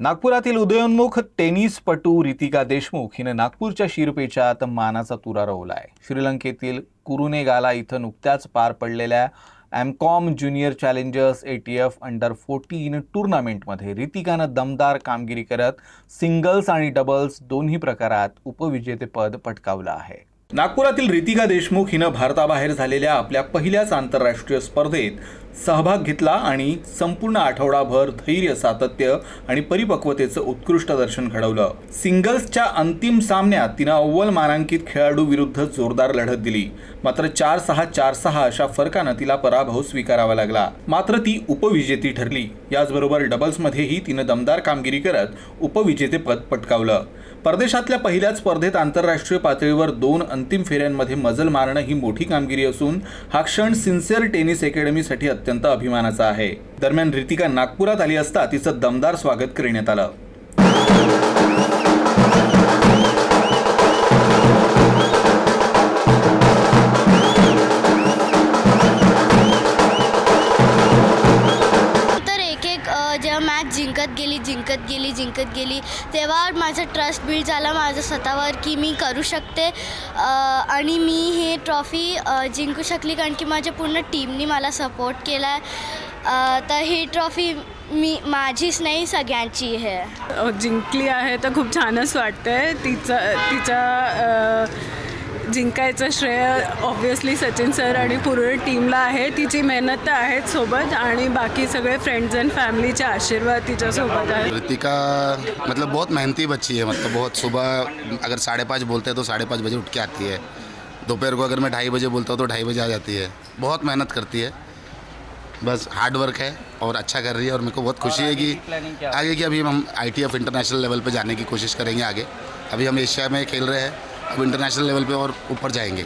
नागपुरातील उदयोन्मुख टेनिसपटू रितिका देशमुख हिने नागपूरच्या शिरपेचात मानाचा तुरा रोवलाय। श्रीलंकेतील कुरुनेगाला इथं नुकत्याच पार पडलेल्या एमकॉम ज्युनियर चॅलेंजर्स ATF अंडर-14 टूर्नामेंटमध्ये रितिकानं दमदार कामगिरी करत सिंगल्स आणि डबल्स दोन्ही प्रकारात उपविजेतेपद पटकावलं आहे। नागपुरातील रितिका देशमुख हिनं भारताबाहेर झालेल्या आपल्या पहिल्याच आंतरराष्ट्रीय स्पर्धेत सहभाग घेतला आणि संपूर्ण आठवडाभर धैर्य, सातत्य आणि परिपक्वतेचं उत्कृष्ट दर्शन घडवलं। सिंगल्सच्या अंतिम सामन्यात तिनं अव्वल मानांकित खेळाडू विरुद्ध जोरदार लढत दिली, मात्र 4-6, 4-6 अशा फरकानं तिला पराभव स्वीकारावा लागला। मात्र ती उपविजेती ठरली। याचबरोबर डबल्समध्येही तिनं दमदार कामगिरी करत उपविजेतेपद पटकावलं। परदेशातल्या पहिल्याच स्पर्धेत आंतरराष्ट्रीय पातळीवर 2 अंतिम फेऱ्यांमध्ये मजल मारणं ही मोठी कामगिरी असून हा क्षण सिन्सिअर टेनिस अकॅडमीसाठी अत्यंत अभिमानाचा आहे। दरम्यान रितिका नागपुरात आली असता तिचं दमदार स्वागत करण्यात आलं। जेव्हा मॅच जिंकत गेली तेव्हा माझा ट्रस्ट बिल्ड झाला माझं स्वतःवर की मी करू शकते आणि मी हे ट्रॉफी जिंकू शकली, कारण की माझ्या पूर्ण टीमनी मला सपोर्ट केला आहे। तर ही ट्रॉफी माझीच नाही, सगळ्यांची आहे। जिंकली आहे तर खूप छानच वाटतंय। तिचा जिंकायचं श्रेय ऑब्वियसली सचिन सर आणि पूर्ण टीमला आहे। तिची मेहनत तर आहेच सोबत आणि बाकी सगळे फ्रेंड्स एंड फैमिलीचे आशीर्वाद तिच्यासोबत आहे। रितिका मतलब बहुत मेहनती बच्ची है, मतलब बहुत सुबह अगर 5:30 बोलते हैं तो 5:30 बजे उठ के आती है। दोपहर को अगर मैं 2:30 बजे बोलता हूँ तो 2:30 बजे आ जाती है। बहुत मेहनत करती है, बस हार्ड वर्क है और अच्छा कर रही है। और मेरे को बहुत खुशी है कि आगे की अभी हम ITF इंटरनेशनल लेवल पे जाने की कोशिश करेंगे। आगे अभी हम एशिया में खेल रहे हैं, अब इंटरनेशनल लेवल पे और ऊपर जाएंगे।